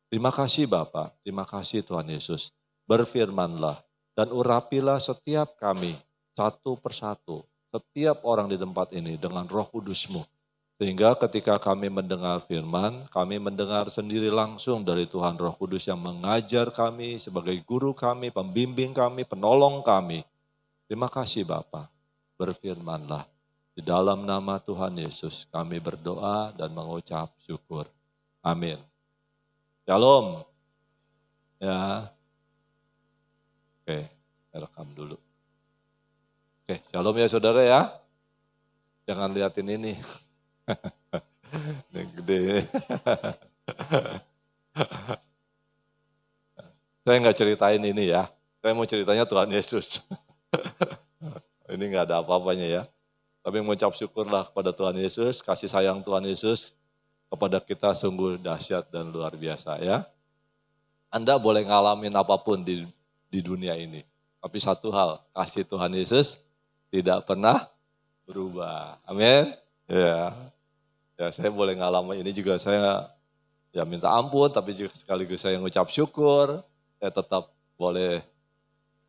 Terima kasih Bapa, terima kasih Tuhan Yesus. Berfirmanlah dan urapilah setiap kami satu persatu, setiap orang di tempat ini dengan Roh Kudus-Mu. Sehingga ketika kami mendengar firman, kami mendengar sendiri langsung dari Tuhan Roh Kudus yang mengajar kami sebagai guru kami, pembimbing kami, penolong kami. Terima kasih Bapa. Berfirmanlah. Di dalam nama Tuhan Yesus kami berdoa dan mengucap syukur. Amin. Shalom. Ya. Oke, saya rekam dulu. Oke, shalom ya saudara ya. Jangan liatin ini. Yang gede. Saya nggak ceritain ini ya. Saya mau ceritanya Tuhan Yesus. Ini nggak ada apa-apanya ya. Tapi mengucap syukurlah kepada Tuhan Yesus, kasih sayang Tuhan Yesus kepada kita sungguh dahsyat dan luar biasa ya. Anda boleh ngalamin apapun di dunia ini. Tapi satu hal, kasih Tuhan Yesus tidak pernah berubah. Amin. Ya. Ya, saya boleh ngalamin ini juga, saya ya minta ampun, tapi juga sekaligus saya ngucap syukur. Saya tetap boleh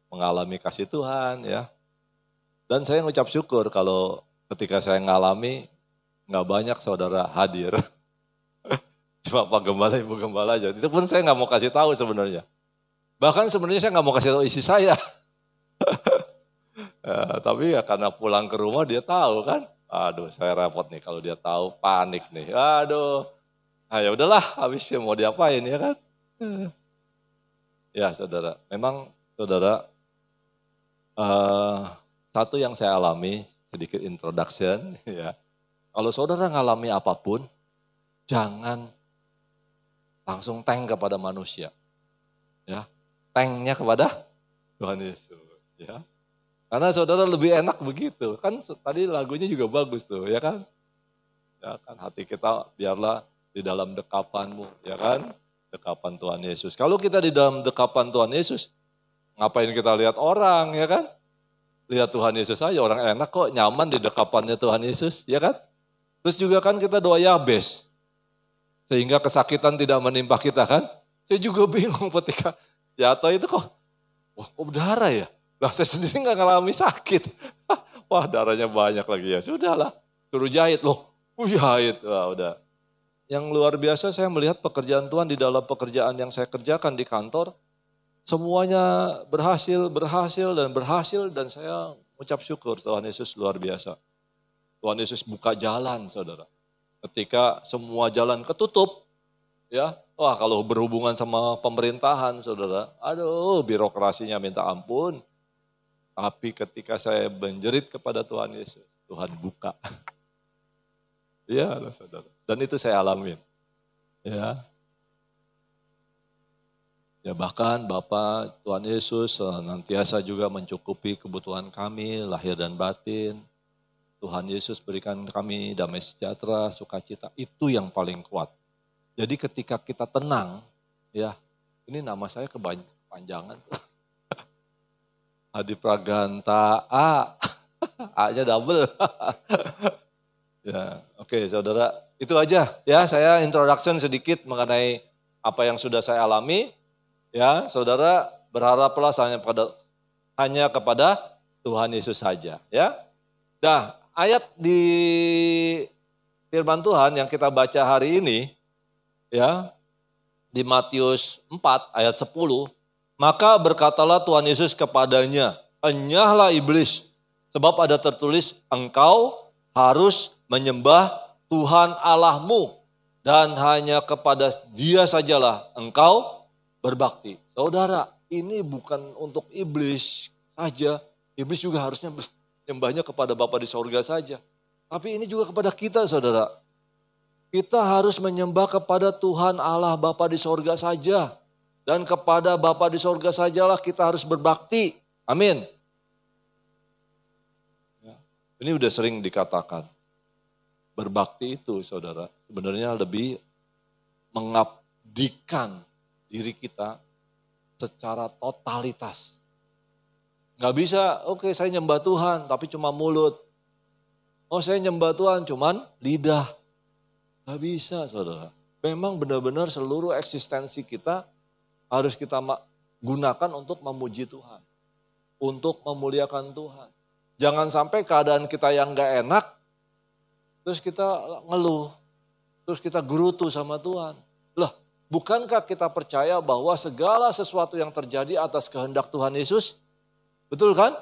mengalami kasih Tuhan ya. Dan saya ngucap syukur kalau ketika saya ngalami, nggak banyak saudara hadir. Cuma Pak Gembala, Ibu Gembala aja. Itu pun saya nggak mau kasih tahu sebenarnya. Bahkan sebenarnya saya nggak mau kasih tahu isi saya. Ya, tapi ya karena pulang ke rumah dia tahu kan. Aduh, saya repot nih kalau dia tahu, panik nih. Aduh, nah ya udahlah, habisnya mau diapain ya kan? Ya saudara, memang saudara, satu yang saya alami, sedikit introduction ya. Kalau saudara ngalami apapun, jangan langsung tank kepada manusia. Ya, tanknya kepada Tuhan Yesus. Ya. Karena saudara lebih enak begitu. Kan tadi lagunya juga bagus tuh, ya kan? Ya kan, hati kita biarlah di dalam dekapan-Mu, ya kan? Dekapan Tuhan Yesus. Kalau kita di dalam dekapan Tuhan Yesus, ngapain kita lihat orang, ya kan? Lihat Tuhan Yesus aja, orang enak kok, nyaman di dekapannya Tuhan Yesus, ya kan? Terus juga kan kita doa Yabes. Sehingga kesakitan tidak menimpa kita kan? Saya juga bingung ketika jatuh itu kok, wah kok berdarah ya? Lah saya sendiri gak ngalami sakit. Wah darahnya banyak lagi ya. Sudahlah, suruh jahit loh. Jahit, wah udah. Yang luar biasa saya melihat pekerjaan Tuhan di dalam pekerjaan yang saya kerjakan di kantor. Semuanya berhasil dan saya ucap syukur Tuhan Yesus luar biasa. Tuhan Yesus buka jalan saudara. Ketika semua jalan ketutup, ya, wah kalau berhubungan sama pemerintahan saudara, aduh birokrasinya minta ampun. Tapi ketika saya menjerit kepada Tuhan Yesus, Tuhan buka. Ya saudara, dan itu saya alamin. Ya. Ya bahkan Bapak Tuhan Yesus senantiasa juga mencukupi kebutuhan kami, lahir dan batin. Tuhan Yesus berikan kami damai sejahtera, sukacita, itu yang paling kuat. Jadi ketika kita tenang, ya ini nama saya kepanjangan. Adi Praganta A, A-nya double. Ya, oke saudara, itu aja ya saya introduction sedikit mengenai apa yang sudah saya alami. Ya, saudara berharaplah hanya kepada Tuhan Yesus saja. Ya, nah ayat di firman Tuhan yang kita baca hari ini, ya di Matius 4 ayat 10. Maka berkatalah Tuhan Yesus kepadanya, enyahlah iblis, sebab ada tertulis, engkau harus menyembah Tuhan Allahmu, dan hanya kepada Dia sajalah engkau berbakti. Saudara, ini bukan untuk iblis saja, iblis juga harusnya menyembahnya kepada Bapa di sorga saja. Tapi ini juga kepada kita saudara. Kita harus menyembah kepada Tuhan Allah Bapa di sorga saja. Dan kepada Bapa di sorga sajalah kita harus berbakti. Amin. Ya, ini udah sering dikatakan. Berbakti itu saudara sebenarnya lebih mengabdikan diri kita secara totalitas. Gak bisa, oke saya nyembah Tuhan tapi cuma mulut. Oh saya nyembah Tuhan cuman lidah. Gak bisa saudara. Memang benar-benar seluruh eksistensi kita harus kita gunakan untuk memuji Tuhan. Untuk memuliakan Tuhan. Jangan sampai keadaan kita yang gak enak, terus kita ngeluh, terus kita gerutu sama Tuhan. Lah, bukankah kita percaya bahwa segala sesuatu yang terjadi atas kehendak Tuhan Yesus? Betul kan?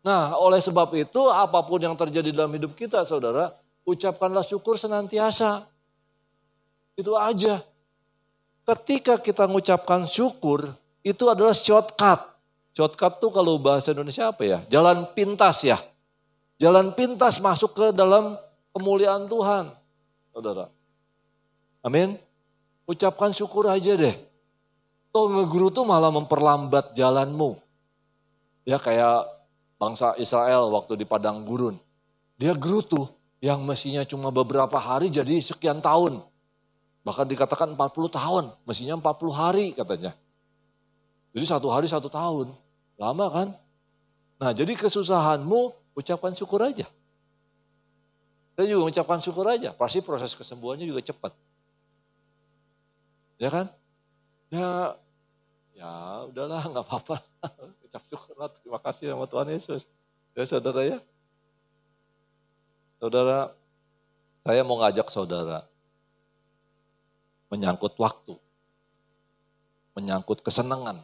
Nah, oleh sebab itu apapun yang terjadi dalam hidup kita, saudara, ucapkanlah syukur senantiasa. Itu aja. Ketika kita mengucapkan syukur, itu adalah shortcut. Shortcut tuh kalau bahasa Indonesia apa ya? Jalan pintas ya. Jalan pintas masuk ke dalam kemuliaan Tuhan. Saudara. Amin. Ucapkan syukur aja deh. Toh ngegerutu malah memperlambat jalanmu. Ya kayak bangsa Israel waktu di padang gurun. Dia gerutu yang mestinya cuma beberapa hari jadi sekian tahun. Bahkan dikatakan 40 tahun, mestinya 40 hari katanya. Jadi 1 hari 1 tahun, lama kan? Nah jadi kesusahanmu ucapkan syukur aja. Saya juga mengucapkan syukur aja, pasti proses kesembuhannya juga cepat. Ya kan? Ya udahlah nggak apa-apa. Ucap syukur lah, terima kasih sama Tuhan Yesus. Ya saudara ya. Saudara, saya mau ngajak saudara. Menyangkut waktu, menyangkut kesenangan.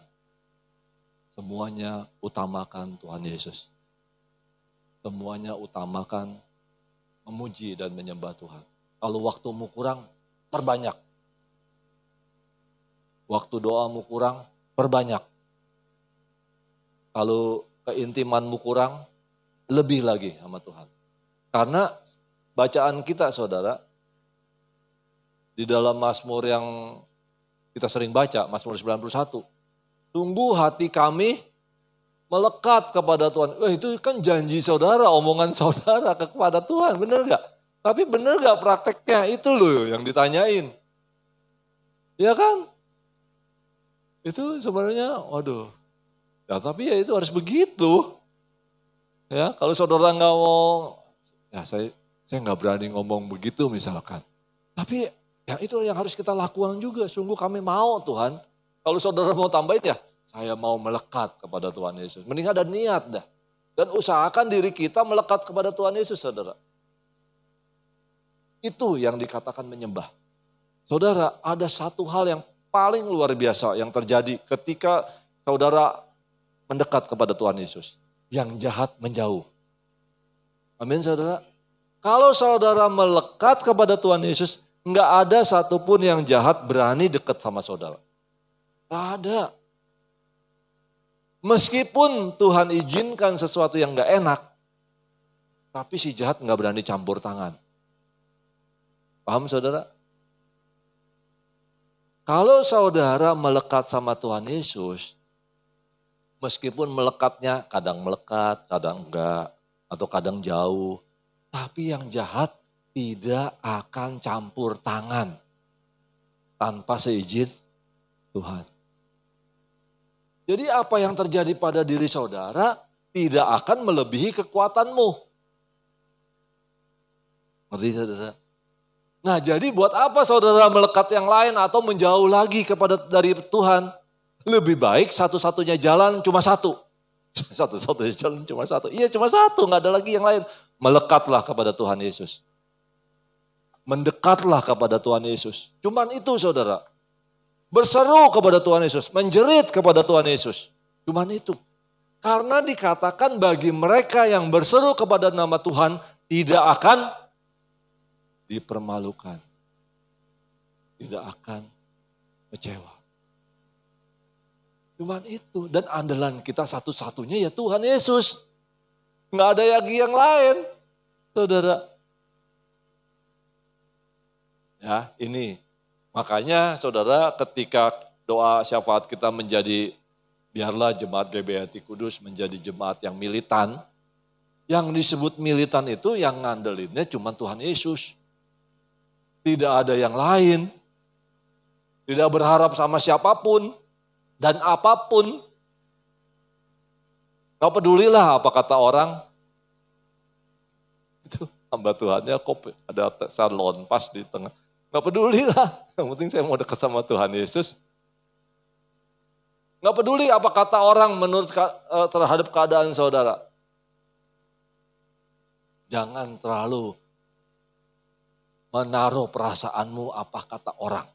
Semuanya utamakan Tuhan Yesus. Semuanya utamakan memuji dan menyembah Tuhan. Kalau waktumu kurang, perbanyak. Waktu doamu kurang, perbanyak. Kalau keintimanmu kurang, lebih lagi sama Tuhan. Karena bacaan kita saudara, di dalam Mazmur yang kita sering baca, Mazmur 91. Sungguh hati kami melekat kepada Tuhan. Itu kan janji saudara, omongan saudara kepada Tuhan, benar gak? Tapi benar gak prakteknya? Itu loh yang ditanyain. Ya kan? Itu sebenarnya, waduh. Ya tapi ya itu harus begitu. Ya kalau saudara gak mau, ya saya gak berani ngomong begitu misalkan. Tapi ya itu yang harus kita lakukan juga. Sungguh kami mau Tuhan. Kalau saudara mau tambahin ya, saya mau melekat kepada Tuhan Yesus. Mending ada niat dah. Dan usahakan diri kita melekat kepada Tuhan Yesus saudara. Itu yang dikatakan menyembah. Saudara, ada satu hal yang paling luar biasa yang terjadi ketika saudara mendekat kepada Tuhan Yesus. Yang jahat menjauh. Amin saudara. Kalau saudara melekat kepada Tuhan Yesus, nggak ada satupun yang jahat berani dekat sama saudara. Nggak ada. Meskipun Tuhan izinkan sesuatu yang nggak enak, tapi si jahat nggak berani campur tangan. Paham saudara? Kalau saudara melekat sama Tuhan Yesus, meskipun melekatnya kadang melekat, kadang enggak, atau kadang jauh, tapi yang jahat tidak akan campur tangan tanpa seizin Tuhan. Jadi apa yang terjadi pada diri saudara tidak akan melebihi kekuatanmu. Ngerti saudara? Nah jadi buat apa saudara melekat yang lain atau menjauh lagi dari Tuhan? Lebih baik satu-satunya jalan cuma satu. Satu-satunya jalan cuma satu. Iya cuma satu, gak ada lagi yang lain. Melekatlah kepada Tuhan Yesus. Mendekatlah kepada Tuhan Yesus. Cuman itu saudara. Berseru kepada Tuhan Yesus. Menjerit kepada Tuhan Yesus. Cuman itu. Karena dikatakan bagi mereka yang berseru kepada nama Tuhan tidak akan dipermalukan. Tidak akan kecewa. Cuman itu. Dan andalan kita satu-satunya ya Tuhan Yesus. Nggak ada lagi yang lain. Saudara. Ya ini. Makanya saudara ketika doa syafaat kita menjadi, biarlah jemaat GBHT Kudus menjadi jemaat yang militan. Yang disebut militan itu yang ngandelinnya cuma Tuhan Yesus. Tidak ada yang lain. Tidak berharap sama siapapun. Dan apapun. Gak pedulilah apa kata orang. Itu hamba Tuhannya kok ada salon pas di tengah. Gak peduli lah, yang penting saya mau dekat sama Tuhan Yesus. Gak peduli apa kata orang menurut terhadap keadaan saudara. Jangan terlalu menaruh perasaanmu apa kata orang.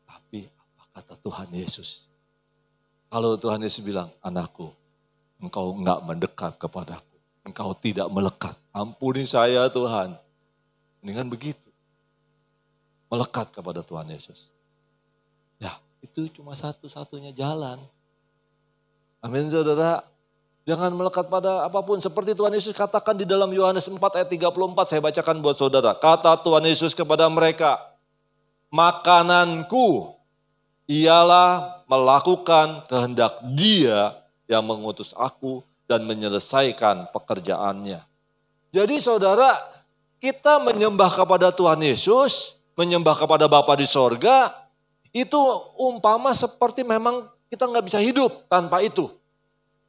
Tapi apa kata Tuhan Yesus. Kalau Tuhan Yesus bilang, anakku, engkau enggak mendekat kepadaku. Engkau tidak melekat. Ampuni saya Tuhan. Mendingan begitu. Melekat kepada Tuhan Yesus. Ya, itu cuma satu-satunya jalan. Amin saudara. Jangan melekat pada apapun. Seperti Tuhan Yesus katakan di dalam Yohanes 4 ayat 34. Saya bacakan buat saudara. Kata Tuhan Yesus kepada mereka. Makananku ialah melakukan kehendak Dia yang mengutus aku dan menyelesaikan pekerjaannya. Jadi saudara, kita menyembah kepada Tuhan Yesus, menyembah kepada Bapa di sorga, itu umpama seperti memang kita nggak bisa hidup tanpa itu.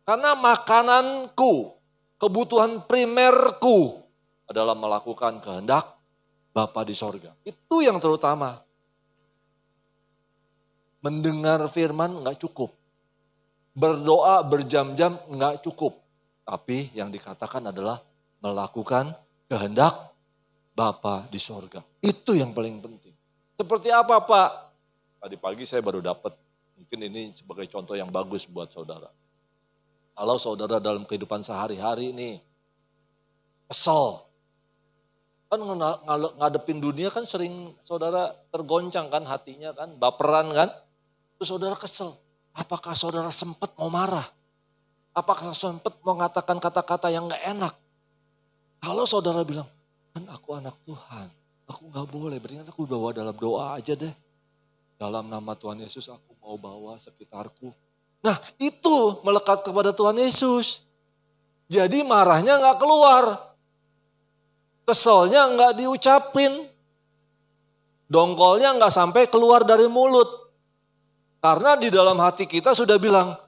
Karena makananku, kebutuhan primerku adalah melakukan kehendak Bapa di sorga. Itu yang terutama. Mendengar firman nggak cukup. Berdoa berjam-jam nggak cukup. Tapi yang dikatakan adalah melakukan kehendak Bapa di sorga. Itu yang paling penting. Seperti apa Pak? Tadi pagi saya baru dapat. Mungkin ini sebagai contoh yang bagus buat saudara. Kalau saudara dalam kehidupan sehari-hari nih, kesel. Kan ngadepin dunia kan sering saudara tergoncang kan hatinya kan, baperan kan. Terus saudara kesel. Apakah saudara sempat mau marah? Apakah sempat mau mengatakan kata-kata yang gak enak? Kalau saudara bilang, kan aku anak Tuhan. Aku gak boleh, beringat aku bawa dalam doa aja deh. Dalam nama Tuhan Yesus aku mau bawa sekitarku. Nah itu melekat kepada Tuhan Yesus. Jadi marahnya gak keluar. Keselnya gak diucapin. Dongkolnya gak sampai keluar dari mulut. Karena di dalam hati kita sudah bilang,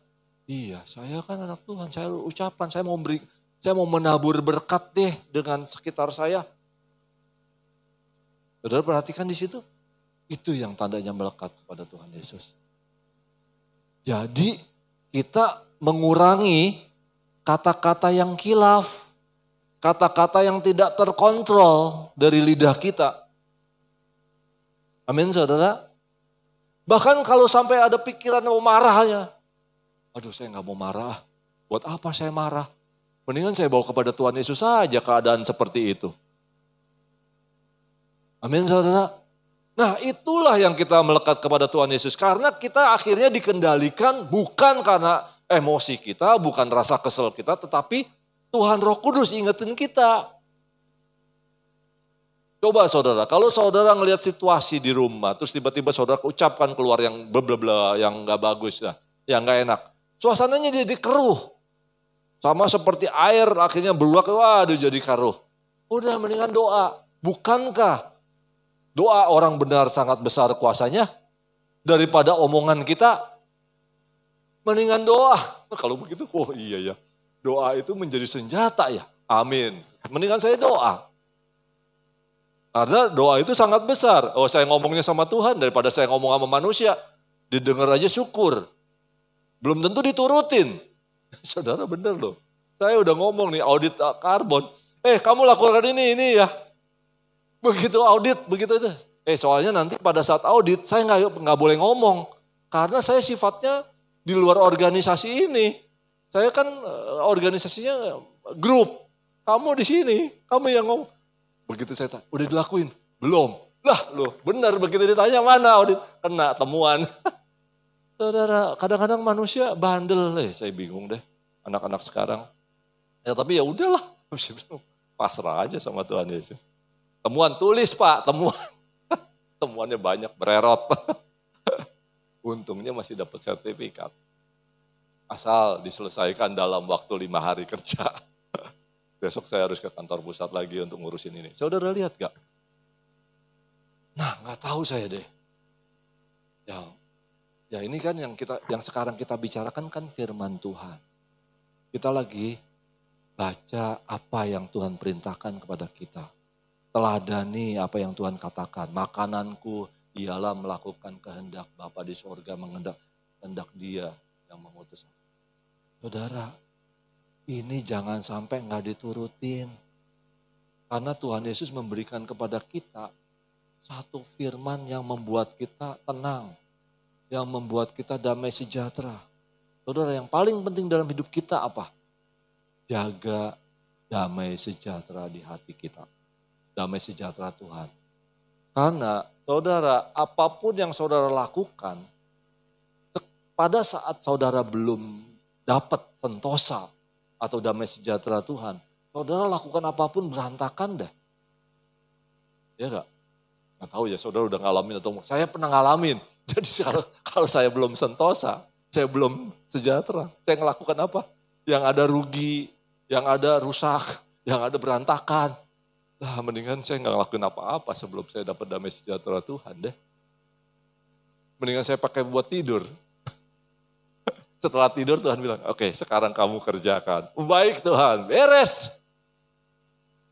iya saya kan anak Tuhan, saya ucapan, saya mau menabur berkat deh dengan sekitar saya. Saudara perhatikan di situ, itu yang tandanya melekat kepada Tuhan Yesus. Jadi kita mengurangi kata-kata yang khilaf, kata-kata yang tidak terkontrol dari lidah kita. Amin saudara. Bahkan kalau sampai ada pikiran mau marah ya. Aduh saya gak mau marah. Buat apa saya marah? Mendingan saya bawa kepada Tuhan Yesus saja keadaan seperti itu. Amin saudara. Nah itulah yang kita melekat kepada Tuhan Yesus. Karena kita akhirnya dikendalikan bukan karena emosi kita, bukan rasa kesel kita. Tetapi Tuhan Roh Kudus ingetin kita. Coba saudara, kalau saudara ngelihat situasi di rumah, terus tiba-tiba saudara ucapkan keluar yang bla yang gak bagus, yang gak enak. Suasananya jadi keruh. Sama seperti air akhirnya beluak, waduh jadi keruh. Udah mendingan doa. Bukankah doa orang benar sangat besar kuasanya? Daripada omongan kita, mendingan doa. Nah, kalau begitu, oh iya ya. Doa itu menjadi senjata ya. Amin. Mendingan saya doa. Karena doa itu sangat besar. Oh saya ngomongnya sama Tuhan daripada saya ngomong sama manusia. Didengar aja syukur. Belum tentu diturutin. Saudara bener loh. Saya udah ngomong nih audit karbon. Kamu lakukan ini ya. Begitu audit, begitu itu. Soalnya nanti pada saat audit saya nggak boleh ngomong. Karena saya sifatnya di luar organisasi ini. Saya kan organisasinya grup. Kamu di sini, kamu yang ngomong. Begitu saya tanya, udah dilakuin? Belum. Lah loh, benar begitu ditanya mana audit? Kena temuan. Saudara, kadang-kadang manusia bandel. Saya bingung deh anak-anak sekarang. Ya tapi ya udahlah, pasrah aja sama Tuhan Yesus. Temuan tulis Pak, temuan. Temuannya banyak, bererot. Untungnya masih dapat sertifikat. Asal diselesaikan dalam waktu 5 hari kerja. Besok saya harus ke kantor pusat lagi untuk ngurusin ini. Saudara lihat gak? Nah gak tahu saya deh. Ya ini kan yang sekarang kita bicarakan kan firman Tuhan. Kita lagi baca apa yang Tuhan perintahkan kepada kita. teladani apa yang Tuhan katakan. Makananku ialah melakukan kehendak Bapa di sorga, kehendak Dia yang mengutus. Saudara, ini jangan sampai nggak diturutin. Karena Tuhan Yesus memberikan kepada kita satu firman yang membuat kita tenang. Yang membuat kita damai sejahtera. Saudara, yang paling penting dalam hidup kita apa? Jaga damai sejahtera di hati kita. Damai sejahtera Tuhan. Karena saudara, apapun yang saudara lakukan, pada saat saudara belum dapat sentosa atau damai sejahtera Tuhan, saudara lakukan apapun berantakan dah. Ya enggak? Nggak tahu ya saudara udah ngalamin atau saya pernah ngalamin. Jadi kalau saya belum sentosa, saya belum sejahtera, saya ngelakukan apa? Yang ada rugi, yang ada rusak, yang ada berantakan. Nah mendingan saya nggak ngelakuin apa-apa sebelum saya dapat damai sejahtera Tuhan deh. Mendingan saya pakai buat tidur. Setelah tidur Tuhan bilang, oke, sekarang kamu kerjakan. Baik Tuhan, beres.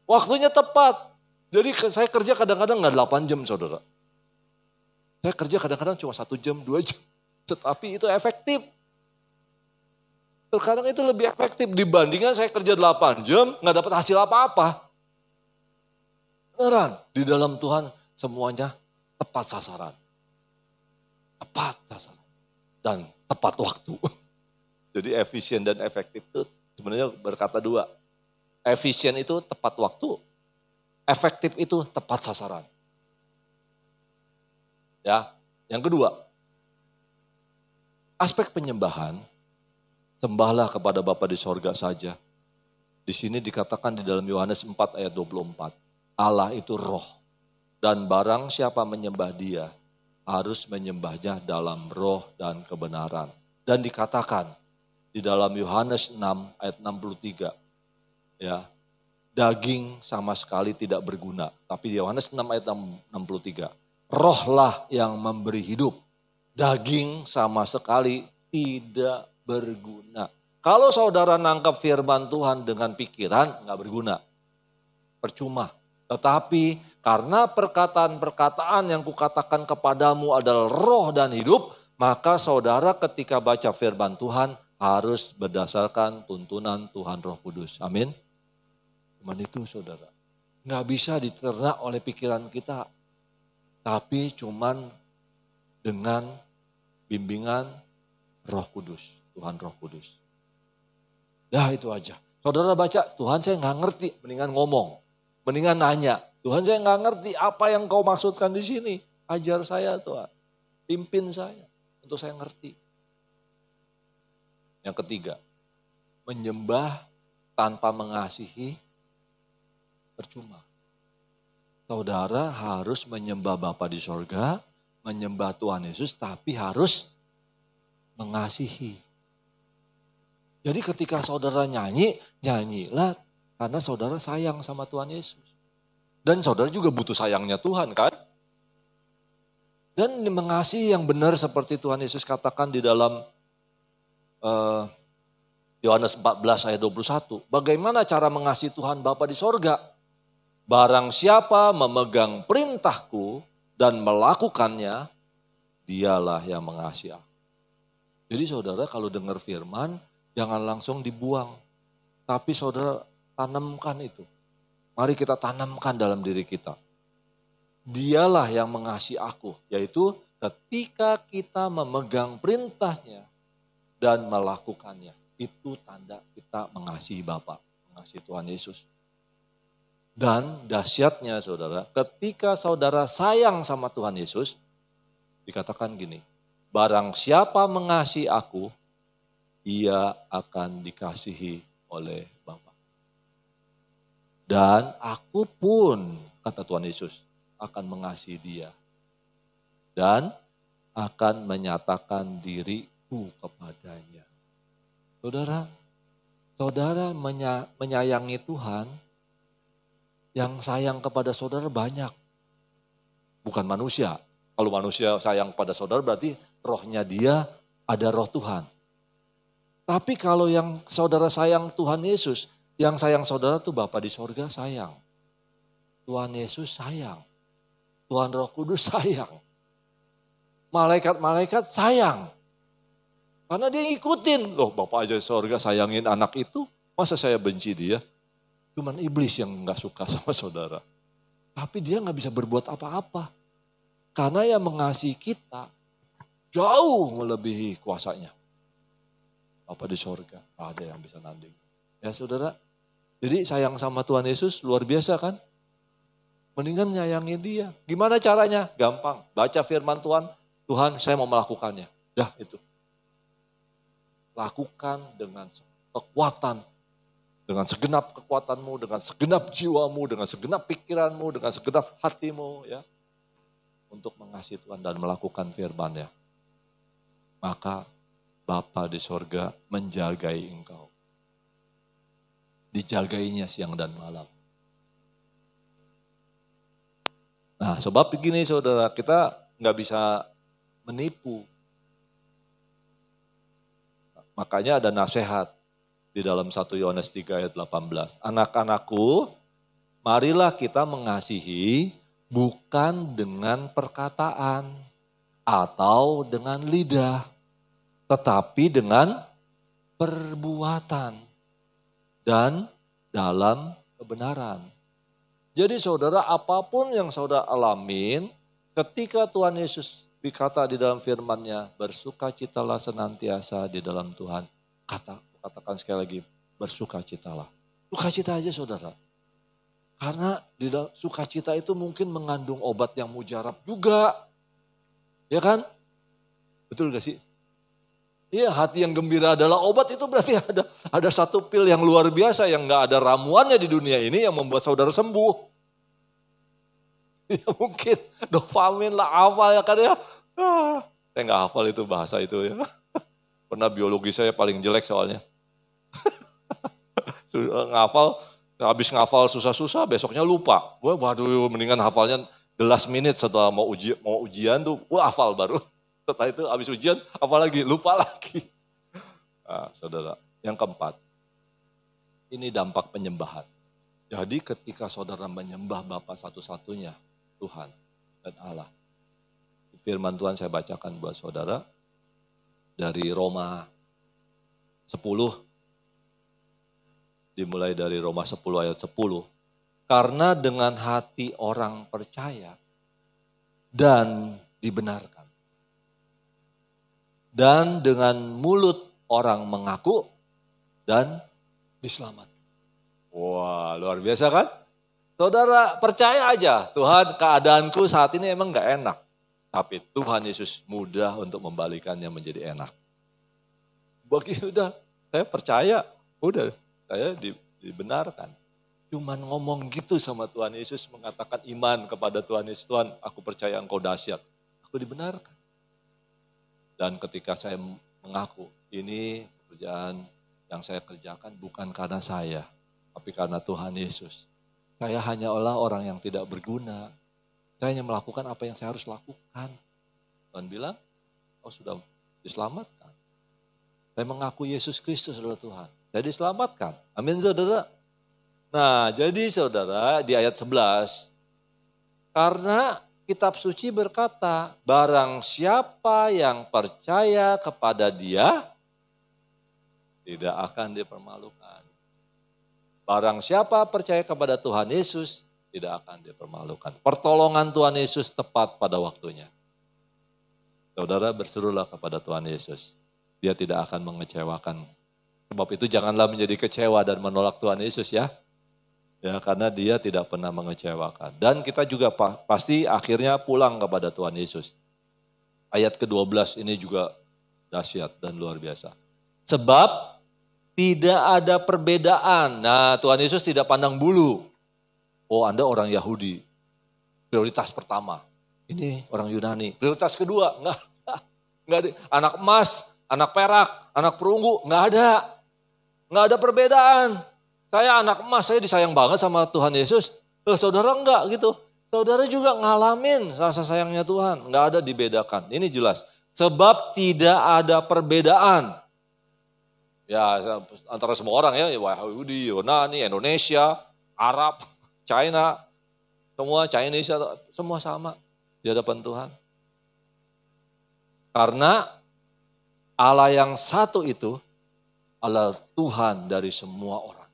Waktunya tepat. Jadi saya kerja kadang-kadang nggak 8 jam saudara. Saya kerja kadang-kadang cuma 1 jam, 2 jam. Tetapi itu efektif. Terkadang itu lebih efektif dibandingkan saya kerja 8 jam nggak dapat hasil apa-apa. Beneran, di dalam Tuhan semuanya tepat sasaran. Tepat sasaran. Dan tepat waktu. Jadi efisien dan efektif itu sebenarnya berkata dua. Efisien itu tepat waktu. Efektif itu tepat sasaran. Ya, yang kedua, aspek penyembahan, sembahlah kepada Bapa di sorga saja. Di sini dikatakan di dalam Yohanes 4 ayat 24, Allah itu roh, dan barang siapa menyembah Dia, harus menyembahnya dalam roh dan kebenaran. Dan dikatakan di dalam Yohanes 6 ayat 63, ya, daging sama sekali tidak berguna. Tapi di Yohanes 6 ayat 63, rohlah yang memberi hidup. Daging sama sekali tidak berguna. Kalau saudara nangkap firman Tuhan dengan pikiran, nggak berguna. Percuma. Tetapi karena perkataan-perkataan yang kukatakan kepadamu adalah roh dan hidup, maka saudara ketika baca firman Tuhan harus berdasarkan tuntunan Tuhan Roh Kudus. Amin. Cuman itu saudara. Nggak bisa diternak oleh pikiran kita. Tapi cuman dengan bimbingan Roh Kudus, Tuhan Roh Kudus. Ya itu aja. Saudara baca, Tuhan saya nggak ngerti, mendingan ngomong, mendingan nanya. Tuhan saya nggak ngerti apa yang kau maksudkan di sini. Ajar saya Tuhan, pimpin saya untuk saya ngerti. Yang ketiga, menyembah tanpa mengasihi percuma. Saudara harus menyembah Bapa di sorga, menyembah Tuhan Yesus, tapi harus mengasihi. Jadi ketika saudara nyanyi, nyanyilah karena saudara sayang sama Tuhan Yesus. Dan saudara juga butuh sayangnya Tuhan kan? Dan mengasihi yang benar seperti Tuhan Yesus katakan di dalam Yohanes 14 ayat 21. Bagaimana cara mengasihi Tuhan Bapa di sorga? Barang siapa memegang perintahku dan melakukannya, dialah yang mengasihi aku. Jadi saudara kalau dengar firman, jangan langsung dibuang. Tapi saudara tanamkan itu. Mari kita tanamkan dalam diri kita. Dialah yang mengasihi aku. Yaitu ketika kita memegang perintahnya dan melakukannya. Itu tanda kita mengasihi Bapa, mengasihi Tuhan Yesus. Dan dahsyatnya saudara, ketika saudara sayang sama Tuhan Yesus, dikatakan gini, barang siapa mengasihi aku, ia akan dikasihi oleh Bapa. Dan aku pun, kata Tuhan Yesus, akan mengasihi dia. Dan akan menyatakan diriku kepadanya. Saudara menyayangi Tuhan, yang sayang kepada saudara banyak. Bukan manusia. Kalau manusia sayang kepada saudara berarti rohnya dia ada roh Tuhan. Tapi kalau yang saudara sayang Tuhan Yesus, yang sayang saudara tuh Bapa di sorga sayang. Tuhan Yesus sayang. Tuhan Roh Kudus sayang. Malaikat-malaikat sayang. Karena dia ikutin. Loh Bapak aja surga sayangin anak itu. Masa saya benci dia? Cuman iblis yang gak suka sama saudara. Tapi dia gak bisa berbuat apa-apa. Karena yang mengasihi kita jauh melebihi kuasanya. Bapak di surga, ada yang bisa nanding. Ya saudara, jadi sayang sama Tuhan Yesus luar biasa kan? Mendingan nyayangi dia. Gimana caranya? Gampang, baca firman Tuhan. Tuhan saya mau melakukannya. Dah itu. Lakukan dengan kekuatan. Dengan segenap kekuatanmu, dengan segenap jiwamu, dengan segenap pikiranmu, dengan segenap hatimu. Ya, untuk mengasihi Tuhan dan melakukan firman-Nya. Maka Bapa di sorga menjagai engkau. Dijagainya siang dan malam. Nah sebab begini saudara, kita nggak bisa menipu. Makanya ada nasihat di dalam 1 Yohanes 3 ayat 18. Anak-anakku, marilah kita mengasihi bukan dengan perkataan atau dengan lidah, tetapi dengan perbuatan dan dalam kebenaran. Jadi saudara, apapun yang saudara alamin, ketika Tuhan Yesus berkata di dalam firman-Nya, bersukacitalah senantiasa di dalam Tuhan. Katakan sekali lagi, bersukacitalah. Sukacita aja saudara. Karena di dalam sukacita itu mungkin mengandung obat yang mujarab juga. Ya kan? Betul gak sih? Iya, hati yang gembira adalah obat, itu berarti ada satu pil yang luar biasa yang gak ada ramuannya di dunia ini yang membuat saudara sembuh. Ya mungkin dopamin lah, hafal ya kan ya. Saya gak hafal itu bahasa itu ya. Pernah biologi saya paling jelek soalnya. Ngafal, habis ngafal susah-susah besoknya lupa. Waduh mendingan hafalnya the last minute setelah mau ujian tuh, hafal baru. Setelah itu habis ujian, apalagi lupa lagi. Nah, saudara, yang keempat, ini dampak penyembahan. Jadi ketika saudara menyembah Bapa satu-satunya, Tuhan dan Allah. Firman Tuhan saya bacakan buat saudara, dari Roma 10, dimulai dari Roma 10 ayat 10. Karena dengan hati orang percaya dan dibenarkan. Dan dengan mulut orang mengaku dan diselamatkan. Wah luar biasa kan? Saudara percaya aja, Tuhan keadaanku saat ini emang gak enak. Tapi Tuhan Yesus mudah untuk membalikannya menjadi enak. Udah, saya percaya, udah saya dibenarkan. Cuman ngomong gitu sama Tuhan Yesus, mengatakan iman kepada Tuhan Yesus. Tuhan aku percaya engkau dahsyat, aku dibenarkan. Dan ketika saya mengaku, ini pekerjaan yang saya kerjakan bukan karena saya, tapi karena Tuhan Yesus. Saya hanyalah orang yang tidak berguna. Saya hanya melakukan apa yang saya harus lakukan. Tuhan bilang, kau sudah diselamatkan. Saya mengaku Yesus Kristus adalah Tuhan. Saya diselamatkan. Amin saudara. Nah jadi saudara di ayat 11, karena Kitab suci berkata, barang siapa yang percaya kepada Dia, tidak akan dipermalukan. Barang siapa percaya kepada Tuhan Yesus, tidak akan dipermalukan. Pertolongan Tuhan Yesus tepat pada waktunya. Saudara berserulah kepada Tuhan Yesus. Dia tidak akan mengecewakan. Sebab itu janganlah menjadi kecewa dan menolak Tuhan Yesus ya. Ya, karena dia tidak pernah mengecewakan. Dan kita juga pasti akhirnya pulang kepada Tuhan Yesus. Ayat ke-12 ini juga dahsyat dan luar biasa. Sebab tidak ada perbedaan. Nah Tuhan Yesus tidak pandang bulu. Oh Anda orang Yahudi. Prioritas pertama. Ini orang Yunani. Prioritas kedua. Enggak ada. Anak emas, anak perak, anak perunggu. Enggak ada. Enggak ada perbedaan. Saya anak emas, saya disayang banget sama Tuhan Yesus. Saudara enggak gitu. Saudara juga ngalamin rasa sayangnya Tuhan. Enggak ada dibedakan. Ini jelas. Sebab tidak ada perbedaan. Ya antara semua orang ya. Yahudi, Yunani, Indonesia, Arab, China. semua Chinese, semua sama di hadapan Tuhan. Karena Allah yang satu itu adalah Tuhan dari semua orang.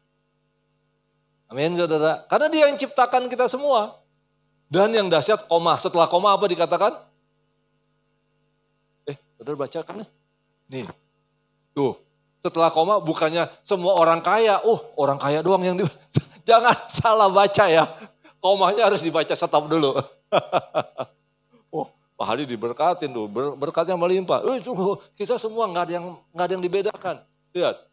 Amin saudara. Karena dia yang ciptakan kita semua. Dan yang dahsyat koma. Setelah koma apa dikatakan? Saudara baca kan? Nih. Tuh. Setelah koma bukannya semua orang kaya. Orang kaya doang yang jangan salah baca ya. Komanya harus dibaca stop dulu. Pak Hadi diberkatin tuh, berkatnya melimpah. Kita semua nggak ada yang dibedakan. Lihat,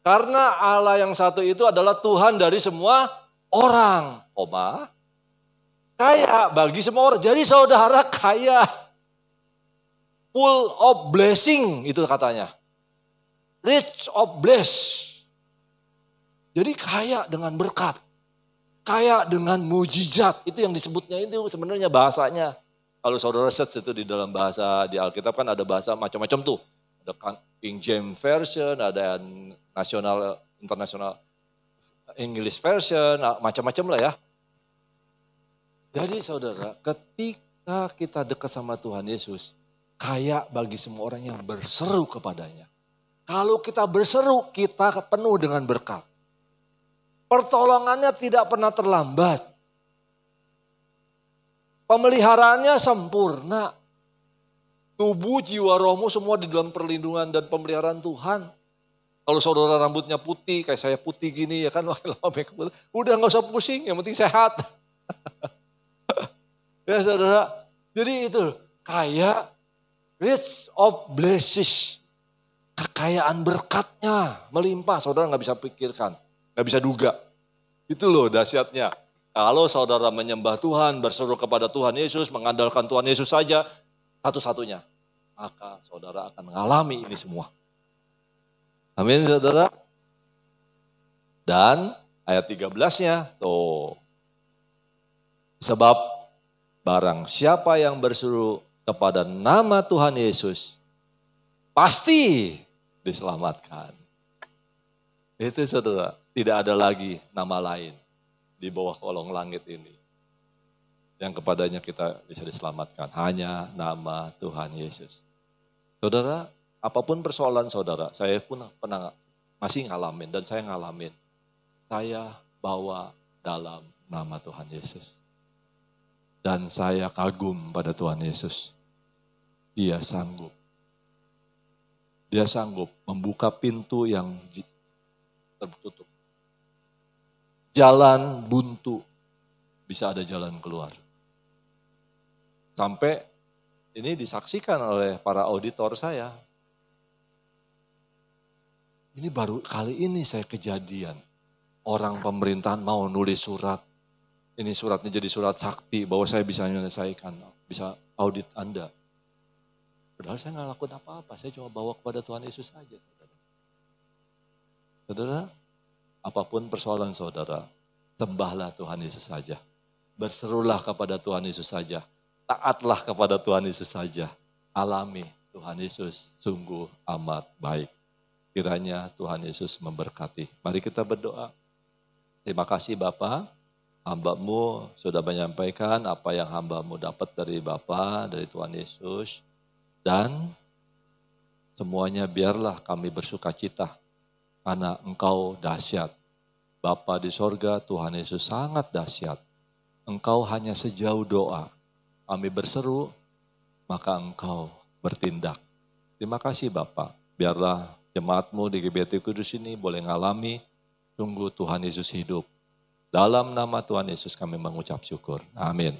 karena Allah yang satu itu adalah Tuhan dari semua orang. Kaya bagi semua orang. Jadi saudara kaya, full of blessing itu katanya. Rich of bless. Jadi kaya dengan berkat, kaya dengan mujizat. Itu yang disebutnya itu sebenarnya bahasanya. Kalau saudara search itu di dalam bahasa, di Alkitab kan ada bahasa macam-macam tuh. Ada King James Version, ada nasional, international English Version, macam-macam lah ya. Jadi saudara, ketika kita dekat sama Tuhan Yesus, kaya bagi semua orang yang berseru kepadanya. Kalau kita berseru, kita penuh dengan berkat. Pertolongannya tidak pernah terlambat. Pemeliharaannya sempurna. Tubuh, jiwa, rohmu semua di dalam perlindungan dan pemeliharaan Tuhan. Kalau saudara rambutnya putih, kayak saya putih gini ya kan. Udah gak usah pusing, yang penting sehat. Ya saudara, jadi itu kaya, rich of blessings. Kekayaan berkatnya melimpah, saudara gak bisa pikirkan, gak bisa duga. Itu loh dahsyatnya. Kalau saudara menyembah Tuhan, berseru kepada Tuhan Yesus, mengandalkan Tuhan Yesus saja, satu-satunya. Maka saudara akan mengalami ini semua. Amin saudara. Dan ayat 13-nya, tuh. Sebab barang siapa yang berseru kepada nama Tuhan Yesus, pasti diselamatkan. Itu saudara, tidak ada lagi nama lain di bawah kolong langit ini yang kepadanya kita bisa diselamatkan. Hanya nama Tuhan Yesus. Saudara, apapun persoalan saudara, saya pun pernah masih ngalamin dan saya ngalamin. Saya bawa dalam nama Tuhan Yesus. Dan saya kagum pada Tuhan Yesus. Dia sanggup. Dia sanggup membuka pintu yang tertutup. Jalan buntu, bisa ada jalan keluar. Sampai ini disaksikan oleh para auditor saya. Ini baru kali ini saya kejadian. Orang pemerintahan mau nulis surat. Ini suratnya jadi surat sakti bahwa saya bisa menyelesaikan, bisa audit Anda. Padahal saya nggak lakukan apa-apa, saya cuma bawa kepada Tuhan Yesus saja. Saudara, apapun persoalan saudara, sembahlah Tuhan Yesus saja. Berserulah kepada Tuhan Yesus saja. Taatlah kepada Tuhan Yesus saja. Alami Tuhan Yesus sungguh amat baik. Kiranya Tuhan Yesus memberkati. Mari kita berdoa. Terima kasih Bapa, hamba-Mu sudah menyampaikan apa yang hamba-Mu dapat dari Bapa, dari Tuhan Yesus. Dan semuanya biarlah kami bersuka cita karena Engkau dahsyat. Bapa di sorga, Tuhan Yesus sangat dahsyat. Engkau hanya sejauh doa. Kami berseru, maka Engkau bertindak. Terima kasih Bapa. Biarlah jemaat-Mu di GBT Kudus ini boleh ngalami, sungguh Tuhan Yesus hidup. Dalam nama Tuhan Yesus kami mengucap syukur. Amin.